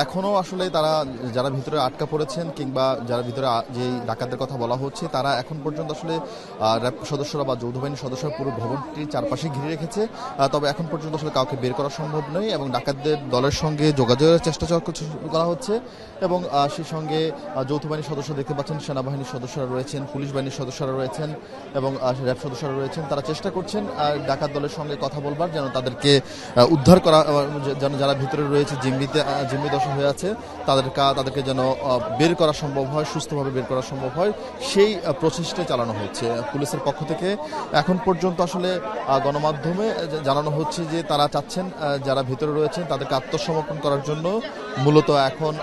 এখনো আসলে তারা যারা ভিতরে আটকা পড়েছেন কিংবা যারা ভিতরে যে ডাকাতদের কথা বলা হচ্ছে তারা এখন পর্যন্ত আসলে র্যাব সদস্যরা বা যৌথ বাহিনীর সদস্যরা পুরো ভবনটির চারপাশে ঘিরে রেখেছে। তবে এখন পর্যন্ত আসলে কাউকে বের করা সম্ভব নয় এবং ডাকাতদের দলের সঙ্গে যোগাযোগের চেষ্টা করা হচ্ছে এবং সেই সঙ্গে যৌথ বাহিনীর সদস্য দেখতে পাচ্ছেন, সেনাবাহিনীর সদস্যরা রয়েছেন, পুলিশ বাহিনীর সদস্যরা রয়েছেন এবং র্যাব সদস্যরা রয়েছেন। তারা চেষ্টা করছেন ডাকাত দলের সঙ্গে কথা বলবার, যেন তাদেরকে উদ্ধার করা, যেন যারা ভিতরে রয়েছে জিম্মি দশা হয়ে আছে তাদেরকে যেন বের করা সম্ভব হয়, সুস্থভাবে বের করা সম্ভব হয়, সেই প্রচেষ্টা চালানো হচ্ছে পুলিশের পক্ষ থেকে। এখন পর্যন্ত আসলে গণমাধ্যমে জানানো হচ্ছে যে তারা চাচ্ছেন যারা ভিতরে রয়েছেন তাদেরকে আত্মসমর্পণ করার জন্য মূলত এখন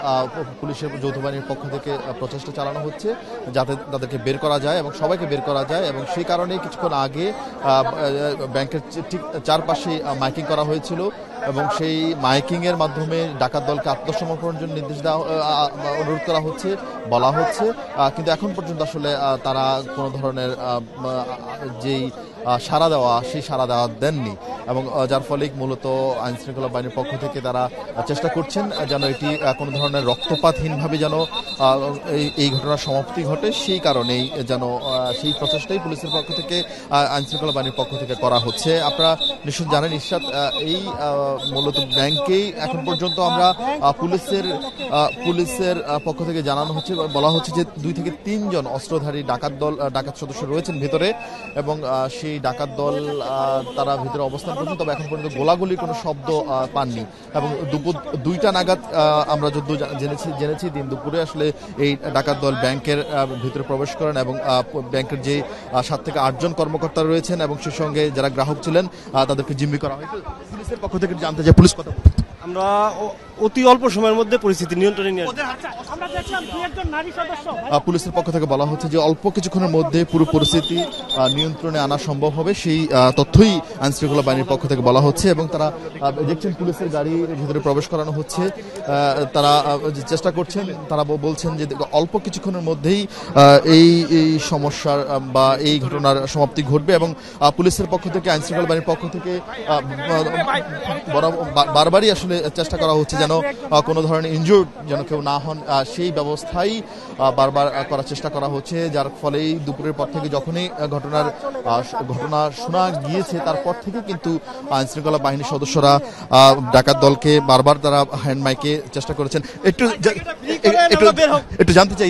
পুলিশের যৌথ বাহিনীর পক্ষ থেকে প্রচেষ্টা চালানো হচ্ছে যাতে তাদেরকে বের করা যায় এবং সবাইকে বের করা যায়। এবং সেই কারণে কিছুক্ষণ আগে ব্যাংকের ঠিক চারপাশে মাইকিং করা হয়েছিল এবং সেই মাইকিং এর মাধ্যমে ডাকাত দলকে আত্মসমর্পণের জন্য নির্দেশ অনুরোধ করা হচ্ছে, বলা হচ্ছে। কিন্তু এখন পর্যন্ত আসলে তারা কোনো ধরনের যেই সাড়া দেওয়া দেননি এবং যার ফলে মূলত আইন শৃঙ্খলা বাহিনীর পক্ষ থেকে তারা চেষ্টা করছেন যেন এটি কোনো ধরনের রক্তপাতহীনভাবে যেন এই ঘটনার সমাপ্তি ঘটে, সেই কারণেই যেন সেই প্রচেষ্টাই পুলিশের পক্ষ থেকে আইন শৃঙ্খলা বাহিনীর পক্ষ থেকে করা হচ্ছে। আপনারা নিশ্চয় জানেন ইরশাদ, এই মূলত ব্যাংকেই এখন পর্যন্ত আমরা পুলিশের পক্ষ থেকে জানানো হচ্ছে, বলা হচ্ছে যে 2 থেকে 3 জন অস্ত্রধারী ডাকাত সদস্য রয়েছেন ভিতরে এবং সেই ডাকাত দল তারা ভিতরে অবস্থান করছেন। তবে এখন পর্যন্ত গোলাগুলির কোনো শব্দ পাননি এবং দুপুর 2টা নাগাদ আমরা যদ্দূর জেনেছি দিন দুপুরে আসলে এই ডাকাত দল ব্যাংকের ভিতরে প্রবেশ করেন এবং ব্যাংকের যে 7 থেকে 8 জন কর্মকর্তা রয়েছেন এবং সেই সঙ্গে যারা গ্রাহক ছিলেন তাদেরকে জিম্মি করা হয়। পুলিশের পক্ষ থেকে জানতে চাই, পুলিশ কথা আমরা অতি অল্প সময়ের মধ্যে পরিস্থিতি নিয়ন্ত্রণে নিয়ে পুলিশের পক্ষ থেকে বলা হচ্ছে যে অল্প কিছুক্ষণের মধ্যে পুরো পরিস্থিতি নিয়ন্ত্রণে আনা সম্ভব হবে, সেই তথ্যই আইন শৃঙ্খলা বাহিনীর পক্ষ থেকে বলা হচ্ছে। এবং তারা দেখছেন পুলিশের গাড়ির ভিতরে প্রবেশ করানো হচ্ছে, তারা চেষ্টা করছেন, তারা বলছেন যে অল্প কিছুক্ষণের মধ্যেই এই সমস্যার বা এই ঘটনার সমাপ্তি ঘটবে এবং পুলিশের পক্ষ থেকে আইন শৃঙ্খলা বাহিনীর পক্ষ থেকে বারবারই আসলে চেষ্টা করা হচ্ছে যেন কোনো ধরনের ইনজুর্ড যেন কেউ না হন, সেই ব্যবস্থাই বারবার করার চেষ্টা করা হচ্ছে। যার ফলেই দুপুরের পর থেকে যখনই ঘটনা শোনা গিয়েছে তারপর থেকে কিন্তু আইন শৃঙ্খলা বাহিনীর সদস্যরা ডাকাত দলকে বারবার তারা হ্যান্ড মাইকে চেষ্টা করেছেন। একটু জানতে চাই,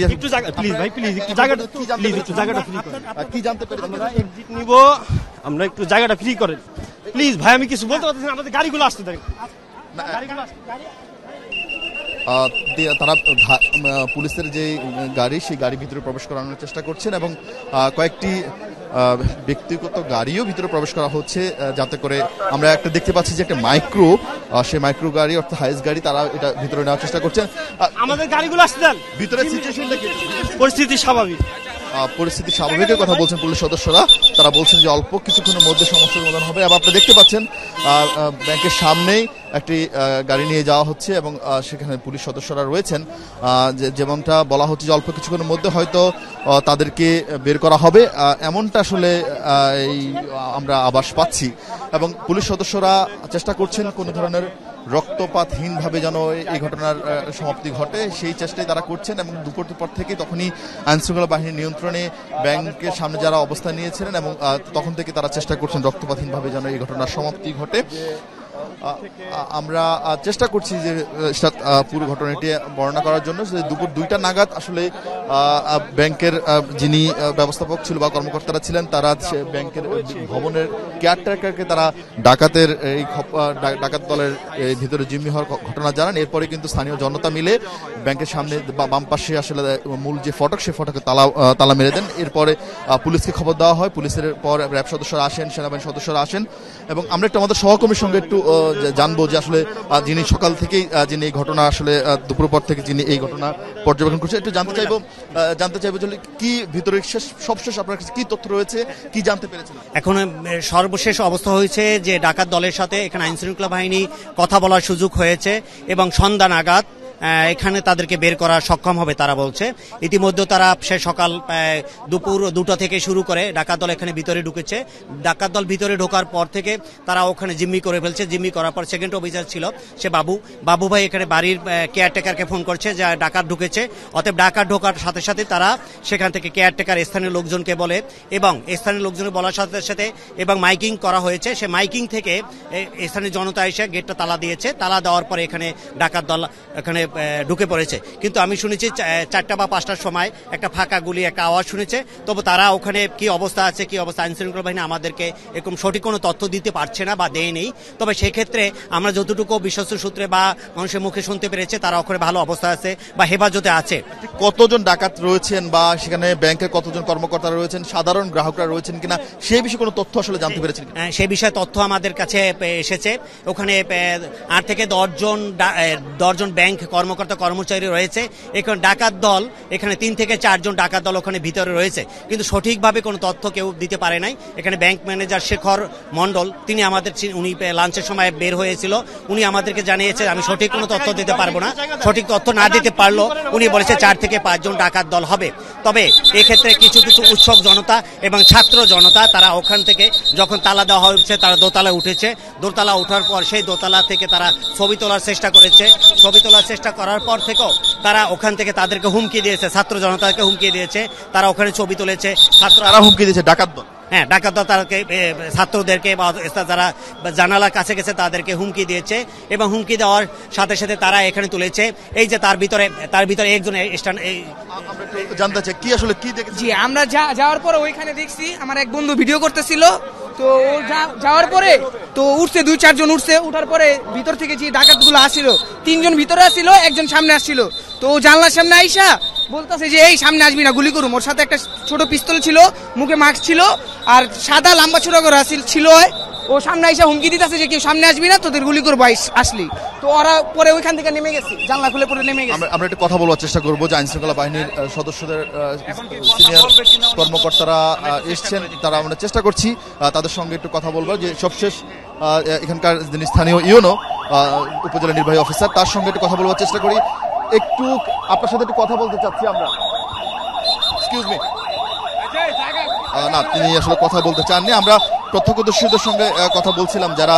কি জানতে পেরেছেন? আমরা একটু জায়গাটা ফ্রি করেন প্লিজ ভাই, আমি কিছু বলতে পারতেছি না, আমাদের গাড়িগুলো আসতে দেন। তারা পুলিশের যে গাড়ি সেই গাড়ির ভিতরে প্রবেশ করানোর চেষ্টা করছেন এবং কয়েকটি ব্যক্তিগত গাড়িও ভিতরে প্রবেশ করা হচ্ছে, যাতে করে আমরা একটা দেখতে পাচ্ছি যে একটা সেই মাইক্রো গাড়ি অর্থাৎ হাইস গাড়ি তারা এটা ভিতরে নেওয়ার চেষ্টা করছেন। আমাদের গাড়িগুলো আসতে দেন, ভিতরে সিচুয়েশনটা কি? পরিস্থিতি স্বাভাবিকের কথা বলছেন পুলিশ সদস্যরা, তারা বলছেন যে অল্প কিছুক্ষণের মধ্যে সমস্যার সমাধান হবে। এবং আপনারা দেখতে পাচ্ছেন ব্যাংকের সামনেই একটি গাড়ি নিয়ে যাওয়া হচ্ছে এবং সেখানে পুলিশ সদস্যরা রয়েছেন, যেমনটা বলা হচ্ছে যে অল্প কিছুক্ষণের মধ্যে হয়তো তাদেরকে বের করা হবে, এমনটা আসলে আমরা আভাস পাচ্ছি। এবং পুলিশ সদস্যরা চেষ্টা করছেন কোনো ধরনের রক্তপাতহীনভাবে যেন এই ঘটনার সমাপ্তি ঘটে, সেই চেষ্টাই তারা করছেন। এবং দুপুর পর থেকে তখনই আইন শৃঙ্খলা বাহিনীর নিয়ন্ত্রণে ব্যাংকের সামনে যারা অবস্থান নিয়েছিলেন এবং তখন থেকে তারা চেষ্টা করছেন রক্তপাতহীনভাবে যেন এই ঘটনার সমাপ্তি ঘটে। আমরা চেষ্টা করছি যে পুরো ঘটনাটি বর্ণনা করার জন্য। দুপুর 2টা নাগাদ আসলে ব্যাংকের যিনি ব্যবস্থাপক ছিল বা কর্মকর্তারা ছিলেন তারা ব্যাংকের ভবনের কেয়ারটেকারকে তারা ডাকাত দলের ভিতরে জিম্মি হওয়ার ঘটনা জানান। এরপরে কিন্তু স্থানীয় জনতা মিলে ব্যাংকের সামনে বাম পাশে আসলে মূল যে ফটক সেই ফটকে তালা মেরে দেন। এরপরে পুলিশকে খবর দেওয়া হয়, পুলিশের পর র্যাব সদস্যরা আসেন, সেনাবাহিনী সদস্যরা আসেন এবং আমরা একটু আমাদের সহকর্মীর সঙ্গে একটু জানবো যে আসলে যিনি সকাল থেকেই যিনি এই ঘটনা আসলে দুপুর পর থেকে যিনি এই ঘটনা পর্যবেক্ষণ করছে, একটু জানতে চাইবো যে কি ভিতরে সবশেষ আপনার কাছে কি তথ্য রয়েছে, কি জানতে পেরেছেন? এখন সর্বশেষ অবস্থা হয়েছে যে ডাকাত দলের সাথে এখানে আইন শৃঙ্খলা বাহিনী কথা বলার সুযোগ হয়েছে এবং সন্ধ্যা নাগাদ এখানে তাদেরকে বের করা সক্ষম হবে তারা বলছে। ইতিমধ্যে তারা সে সকাল দুপুর 2টা থেকে শুরু করে ডাকাত দল এখানে ভিতরে ঢুকেছে। ডাকাত দল ভিতরে ঢোকার পর থেকে তারা ওখানে জিম্মি করে ফেলছে। জিম্মি করার পর সেকেন্ড অফিসার ছিল সে বাবু ভাই এখানে বাড়ির কেয়ারটেকারকে ফোন করছে যে ডাকাত ঢুকেছে। অতএব ডাকাত ঢোকার সাথে সাথে তারা সেখান থেকে কেয়ারটেকার স্থানীয় লোকজনকে বলে এবং স্থানীয় লোকজনকে বলার সাথে সাথে এবং মাইকিং করা হয়েছে। সে মাইকিং থেকে স্থানীয় জনতা এসে গেটটা তালা দিয়েছে। তালা দেওয়ার পরে এখানে ডাকাত দল এখানে ঢুকে পড়েছে। কিন্তু আমি শুনেছি 4টা বা 5টার সময় একটা ফাঁকা গুলি একটা আওয়াজ শুনেছে। তবে তারা ওখানে কি অবস্থা আছে কি অবস্থা আইন শৃঙ্খলা বাহিনী আমাদেরকে এরকম সঠিক কোনো তথ্য দিতে পারছে না বা দেয় নেই। তবে সেক্ষেত্রে আমরা যতটুকু বিশ্বস্ত সূত্রে বা মানুষের মুখে শুনতে পেরেছে তারা ওখানে ভালো অবস্থা আছে বা হেফাজতে আছে। কতজন ডাকাত রয়েছেন বা সেখানে ব্যাংকের কতজন কর্মকর্তা রয়েছেন, সাধারণ গ্রাহকরা রয়েছেন কিনা সেই বিষয়ে কোনো তথ্য আসলে জানতে পেরেছেন? সেই বিষয়ে তথ্য আমাদের কাছে এসেছে। ওখানে 8 থেকে 10 জন ব্যাংক কর্মকর্তা কর্মচারী রয়েছে। এখন ডাকাত দল এখানে 3 থেকে 4 জন ডাকাত দল ওখানে ভিতরে রয়েছে, কিন্তু সঠিকভাবে কোনো তথ্য কেউ দিতে পারে নাই। এখানে ব্যাংক ম্যানেজার শেখর মন্ডল তিনি উনি লাঞ্চের সময় বের হয়েছিল, উনি আমাদেরকে জানিয়েছে আমি সঠিক কোনো তথ্য দিতে পারবো না। সঠিক তথ্য না দিতে পারলো উনি বলেছে 4 থেকে 5 জন ডাকাত দল হবে। তবে এক্ষেত্রে কিছু কিছু উৎসুক জনতা এবং ছাত্র জনতা তারা ওখান থেকে যখন তালা দেওয়া হয়েছে তারা দোতলায় উঠেছে। দোতলা ওঠার পর সেই দোতলা থেকে তারা ছবি তোলার চেষ্টা করেছে। ছবি তোলার চেষ্টা করার পর থেকেও তারা ওখান থেকে তাদেরকে হুমকি দিয়েছে, ছাত্র জনতাকে হুমকি দিয়েছে। তারা ওখানে ছবি তুলেছে। ছাত্ররা হুমকি দিয়েছে ডাকাত দল? হ্যাঁ, ডাকাত দল তাদেরকে ছাত্রদেরকে বা যারা জানালার কাছে গেছে তাদেরকে হুমকি দিয়েছে এবং হুমকি দেওয়ার সাথে সাথে তারা এখানে তুলেছে। এই যে তার ভিতরে একজন জানতে চাই কি আসলে কি দেখেছি। জি, আমরা যাওয়ার পরে ওইখানে দেখছি আমার এক বন্ধু ভিডিও করতেছিল। তো ও যাওয়ার পরে তো উঠছে 2-4 জন উঠছে। উঠার পরে ভিতর থেকে যে ডাকাতগুলো আসছিল 3 জন ভিতরে আসছিল, একজন সামনে আসছিল। তো ও জানলার সামনে আইসা বলতেছে যে এই সামনে আসবি না, গুলি করুম। ওর সাথে একটা ছোট পিস্তল ছিল, মুখে মাস্ক ছিল আর সাদা লম্বা ছোট করে ছিল। ও সামনে আইসা হুমকি দিতেছে যে কেউ সামনে আসবি না, তোদের গুলি করবো আসলি। তো ওরা পরে ওইখান থেকে নেমে গেছে, জানলা খুলে পরে নেমে গেছে। আমরা একটু কথা বলার চেষ্টা করবো যে আইন শৃঙ্খলা বাহিনীর সদস্যদের সিনিয়র কর্মকর্তারা এসছেন, তারা আমরা চেষ্টা করছি তাদের সঙ্গে একটু কথা বলবো। যে সবশেষ এখানকার যিনি স্থানীয় ইউনো উপজেলা নির্বাহী অফিসার তার সঙ্গে একটু কথা বলবার চেষ্টা করি। একটু আপনার সাথে একটু কথা বলতে চাচ্ছি আমরা। Excuse me. না, তিনি আসলে কথা বলতে চাননি। আমরা প্রত্যক্ষদর্শীদের সঙ্গে কথা বলছিলাম যারা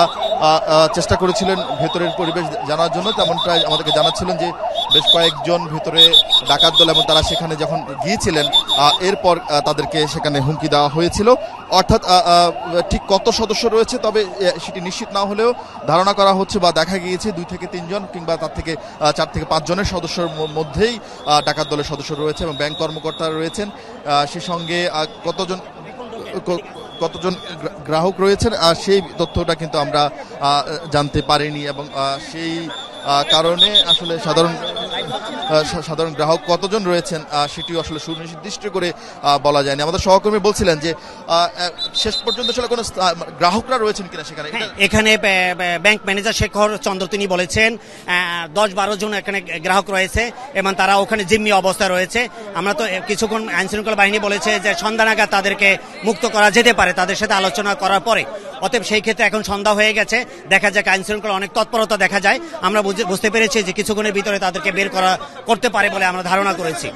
চেষ্টা করেছিলেন ভেতরের পরিবেশ জানার জন্য, তেমনটাই আমাদেরকে জানাচ্ছিলেন যে বেশ কয়েকজন ভেতরে ডাকাত দল এবং তারা সেখানে যখন গিয়েছিলেন এরপর তাদেরকে সেখানে হুমকি দেওয়া হয়েছিল। অর্থাৎ ঠিক কত সদস্য রয়েছে তবে সেটি নিশ্চিত না হলেও ধারণা করা হচ্ছে বা দেখা গিয়েছে 2 থেকে 3 জন কিংবা তার থেকে 4 থেকে 5 জনের সদস্যের মধ্যেই ডাকাত দলের সদস্য রয়েছে এবং ব্যাংক কর্মকর্তারা রয়েছেন। সে সঙ্গে কতজন গ্রাহক রয়েছেন সেই তথ্যটা কিন্তু আমরা জানতে পারিনি এবং সেই কারণে আসলে সাধারণ গ্রাহক কতজন রয়েছেন সেটিও আসলে সুনির্দিষ্ট করে বলা যায়নি। আমাদের সহকর্মী বলছিলেন যে শেষ পর্যন্ত আসলে কোনো গ্রাহকরা রয়েছেন কিনা সেখানে। এখানে ব্যাংক ম্যানেজার শেখর চন্দ্র তিনি বলেছেন 10-12 জন এখানে গ্রাহক রয়েছে এবং তারা ওখানে জিম্মি অবস্থায় রয়েছে। আমরা তো কিছুক্ষণ আইন শৃঙ্খলা বাহিনী বলেছে যে সন্ধ্যা নাগাদ তাদেরকে মুক্ত করা যেতে পারে তাদের সাথে আলোচনা করার পরে। অতএব সেই ক্ষেত্রে এখন সন্ধ্যা হয়ে গেছে, দেখা যাক আইন শৃঙ্খলা অনেক তৎপরতা দেখা যায়। আমরা বুঝতে পেরেছি যে কিছুক্ষণের ভিতরে তাদেরকে বের করতে পারে বলে আমরা ধারণা করেছি।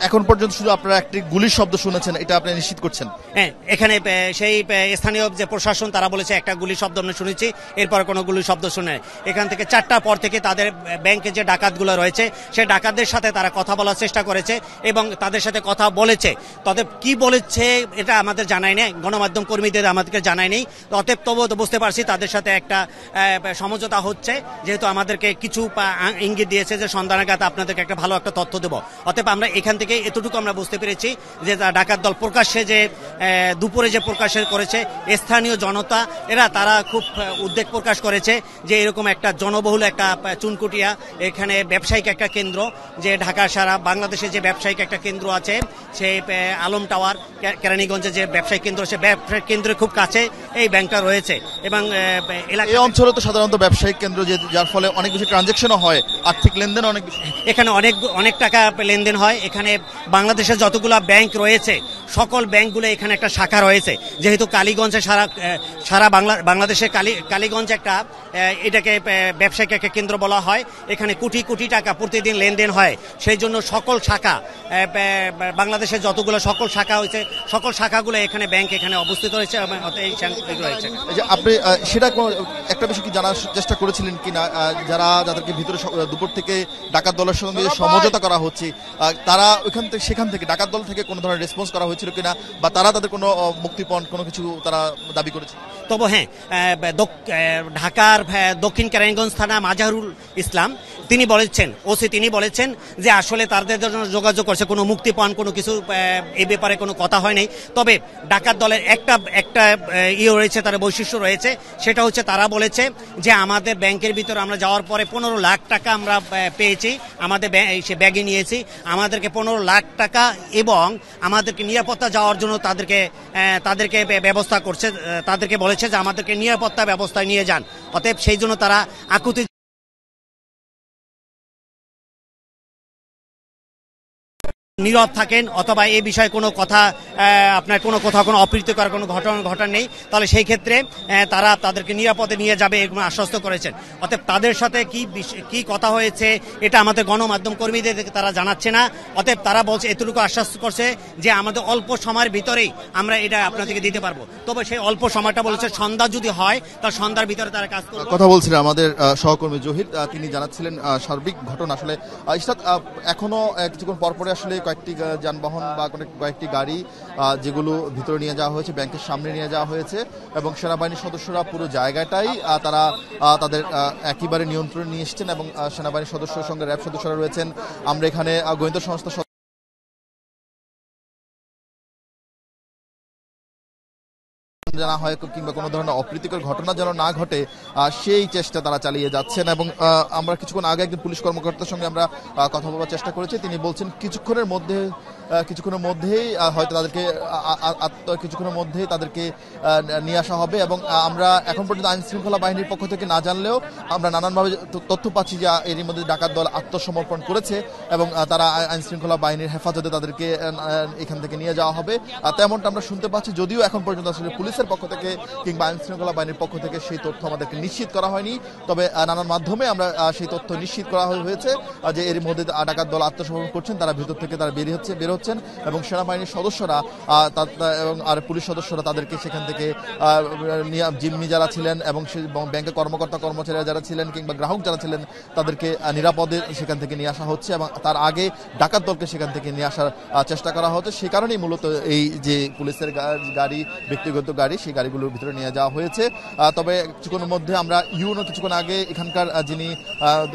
এখন পর্যন্ত শুধু আপনারা একটি গুলির শব্দ শুনেছেন, এটা আপনি নিশ্চিত করছেন? হ্যাঁ, এখানে সেই স্থানীয় যে প্রশাসন তারা বলেছে একটা গুলির শব্দ আমরা শুনেছি, এরপর কোনো গুলির শব্দ শুনে। এখান থেকে 4টার পর থেকে তাদের ব্যাংকে যে ডাকাতগুলো রয়েছে সেই ডাকাতদের সাথে তারা কথা বলার চেষ্টা করেছে এবং তাদের সাথে কথা বলেছে। তবে কি বলেছে এটা আমাদের জানাই নেই, গণমাধ্যম কর্মীদের আমাদেরকে জানাই নেই। অতএব তবুও তো বুঝতে পারছি তাদের সাথে একটা সমঝোতা হচ্ছে, যেহেতু আমাদেরকে কিছু ইঙ্গিত দিয়েছে যে সন্ধ্যা নাগাদ আপনাদেরকে একটা ভালো একটা তথ্য দেবো। অতএব আমরা এখান থেকে এতটুকু আমরা বুঝতে পেরেছি যে ডাকাত দল প্রকাশ্যে যে দুপুরে যে প্রকাশ করেছে স্থানীয় জনতা তারা খুব উদ্বেগ প্রকাশ করেছে যে এরকম একটা জনবহুল একটা চুনকুটিয়া এখানে ব্যবসায়িক একটা কেন্দ্র, যে ঢাকা সারা বাংলাদেশে যে ব্যবসায়িক একটা কেন্দ্র আছে সেই আলম টাওয়ার কেরানীগঞ্জে যে ব্যবসায়িক কেন্দ্র, সে ব্যবসায়িক কেন্দ্রের খুব কাছে এই ব্যাংকটা রয়েছে এবং এই অঞ্চলে তো সাধারণত ব্যবসায়িক কেন্দ্র যার ফলে অনেক বেশি ট্রানজাকশনও হয়, আর্থিক লেনদেন অনেক বেশি। এখানে অনেক অনেক টাকা লেনদেন হয়। এখানে বাংলাদেশে যতগুলো ব্যাংক রয়েছে সকল ব্যাংকগুলো এখানে একটা শাখা রয়েছে। যেহেতু কালীগঞ্জে সারা বাংলাদেশে কালীগঞ্জ একটা এটাকে ব্যবসায়িক একটা কেন্দ্র বলা হয়। এখানে কোটি কোটি টাকা প্রতিদিন লেনদেন হয়। সেই জন্য সকল শাখা বাংলাদেশের যতগুলো সকল শাখা হয়েছে সকল শাখাগুলো এখানে ব্যাংক এখানে অবস্থিত হয়েছে এবং রয়েছে। আপনি সেটা একটা বিষয় কি জানার চেষ্টা করেছিলেন কিনা, যাদেরকে ভিতরে দুপুর থেকে ডাকাত দলের সঙ্গে সমঝোতা করা হচ্ছে তারা সেখান থেকে ডাকাত দল থেকে কোনো ধরনের রেসপন্স করা হয়েছিল কিনা, বা তারা তাদের কোনো মুক্তিপণ কোনো কিছু তারা দাবি করেছে? তবে হ্যাঁ, ঢাকার দক্ষিণ কেরানীগঞ্জ থানা মাজাহরুল ইসলাম তিনি বলেছেন যে আসলে তাদের জন্য যোগাযোগ করছে, কোনো মুক্তিপণ কোনো কিছু এই ব্যাপারে কোনো কথা হয় নাই। তবে ডাকাত দলের একটা রয়েছে, তার বৈশিষ্ট্য রয়েছে, সেটা হচ্ছে তারা বলেছে যে আমাদের ব্যাংকের ভিতরে আমরা যাওয়ার পরে 15 লাখ টাকা আমরা পেয়েছি, আমাদের সে ব্যাগে নিয়েছি, আমাদেরকে 15 লাখ টাকা এবং আমাদেরকে নিরাপত্তা যাওয়ার জন্য তাদেরকে ব্যবস্থা করছে, তাদেরকে বলেছে যে আমাদেরকে নিরাপত্তা ব্যবস্থায় নিয়ে যান। অতএব সেই জন্য তারা আকুতি নীরব থাকেন অথবা এই বিষয়ে কোনো কথা আপনার কোথাও কোনো অপ্রীতিকর কোনো ঘটনা নেই, তাহলে সেই ক্ষেত্রে তারা তাদেরকে নিরাপদে নিয়ে যাবে এরকম আশ্বস্ত করেছেন। অতএব তাদের সাথে কি কথা হয়েছে এটা আমাদের গণমাধ্যম কর্মীদের তারা জানাচ্ছে না। অতএব তারা বলছে, এতটুকু আশ্বাস করছে যে আমাদের অল্প সময়ের ভিতরেই আমরা এটা আপনাদেরকে দিতে পারবো। তবে সেই অল্প সময়টা বলেছে সন্ধ্যা যদি হয় তাহলে সন্ধ্যার ভিতরে তারা কাজ করবে। কথা বলছিলেন আমাদের সহকর্মী জহির, তিনি জানাচ্ছিলেন সার্বিক ঘটনা। আসলে এখনো কিছুক্ষণ পরপরে আসলে কয়েকটি যানবাহন বা কয়েকটি গাড়ি যেগুলো ভিতরে নিয়ে যাওয়া হয়েছে, ব্যাংকের সামনে নিয়ে যাওয়া হয়েছে এবং সেনাবাহিনীর সদস্যরা পুরো জায়গাটাই তারা তাদের একেবারে নিয়ন্ত্রণে নিয়ে এসছেন এবং সেনাবাহিনীর সদস্যের সঙ্গে র্যাব সদস্যরা রয়েছেন। আমরা এখানে গোয়েন্দা সংস্থা জানা হয় কিংবা কোনো ধরনের অপ্রীতিকর ঘটনা যেন না ঘটে সেই চেষ্টা তারা চালিয়ে যাচ্ছেন। এবং আমরা কিছুক্ষণ আগে একজন পুলিশ কর্মকর্তার সঙ্গে আমরা কথা বলার চেষ্টা করেছি, তিনি বলছেন কিছুক্ষণের মধ্যেই হয়তো কিছুক্ষণের মধ্যেই তাদেরকে নিয়ে আসা হবে। এবং আমরা এখন পর্যন্ত আইন শৃঙ্খলা বাহিনীর পক্ষ থেকে না জানলেও আমরা নানানভাবে তথ্য পাচ্ছি যে এরই মধ্যে ডাকাত দল আত্মসমর্পণ করেছে এবং তারা আইন শৃঙ্খলা বাহিনীর হেফাজতে তাদেরকে এখান থেকে নিয়ে যাওয়া হবে, তেমনটা আমরা শুনতে পাচ্ছি। যদিও এখন পর্যন্ত আসলে পুলিশের পক্ষ থেকে কিংবা আইন শৃঙ্খলা বাহিনীর পক্ষ থেকে সেই তথ্য আমাদেরকে নিশ্চিত করা হয়নি, তবে নানান মাধ্যমে আমরা সেই তথ্য নিশ্চিত করা হয়েছে যে এর মধ্যে ডাকাত দল আত্মসমর্পণ করছেন, তারা ভিতর থেকে তারা বের হচ্ছেন এবং সেনাবাহিনীর সদস্যরা এবং আর পুলিশ সদস্যরা তাদেরকে সেখান থেকে জিম্মি যারা ছিলেন এবং ব্যাংকের কর্মচারীরা যারা ছিলেন কিংবা গ্রাহক যারা ছিলেন তাদেরকে নিরাপদে সেখান থেকে নিয়ে আসা হচ্ছে এবং তার আগে ডাকাত দলকে সেখান থেকে নিয়ে আসার চেষ্টা করা হচ্ছে। সে কারণেই মূলত এই যে পুলিশের গাড়ি, ব্যক্তিগত গাড়ি, সেই গাড়িগুলোর ভিতরে নিয়ে যাওয়া হয়েছে। তবে কিছুক্ষণের মধ্যে আমরা কিছুক্ষণ আগে এখানকার যিনি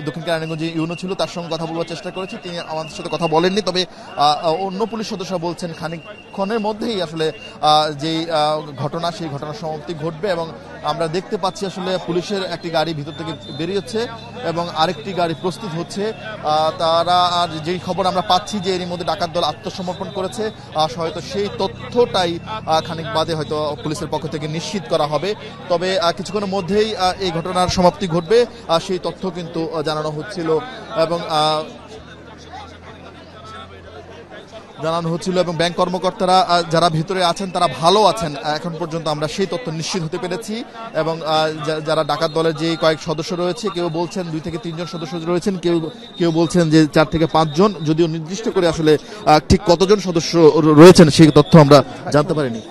দক্ষিণ কেরানীগঞ্জে ইউনো ছিল তার সঙ্গে কথা বলার চেষ্টা করেছি, তিনি আমাদের সাথে কথা বলেননি। তবে অন্য পুলিশ সদস্যরা বলছেন খানিকক্ষণের মধ্যেই আসলে যেই ঘটনা সেই ঘটনার সমাপ্তি ঘটবে এবং আমরা দেখতে পাচ্ছি আসলে পুলিশের একটি গাড়ি ভিতর থেকে বেরিয়েছে এবং আরেকটি গাড়ি প্রস্তুত হচ্ছে। তারা যেই খবর আমরা পাচ্ছি যে এরই মধ্যে ডাকাত দল আত্মসমর্পণ করেছে, হয়তো সেই তথ্যটাই খানিক বাদে হয়তো পুলিশের পক্ষ থেকে নিশ্চিত করা হবে। তবে কিছুক্ষণের মধ্যেই এই ঘটনার সমাপ্তি ঘটবে সেই তথ্য কিন্তু জানানো হচ্ছিল এবং ব্যাংক কর্মকর্তারা যারা ভিতরে আছেন তারা ভালো আছেন এখন পর্যন্ত আমরা সেই তথ্য নিশ্চিত হতে পেরেছি। এবং যারা ডাকাত দলের যে কয়েক সদস্য রয়েছে, কেউ বলছেন 2 থেকে 3 জন সদস্য রয়েছেন, কেউ বলছেন যে 4 থেকে 5 জন, যদিও নির্দিষ্ট করে আসলে ঠিক কতজন সদস্য রয়েছেন সেই তথ্য আমরা জানতে পারিনি।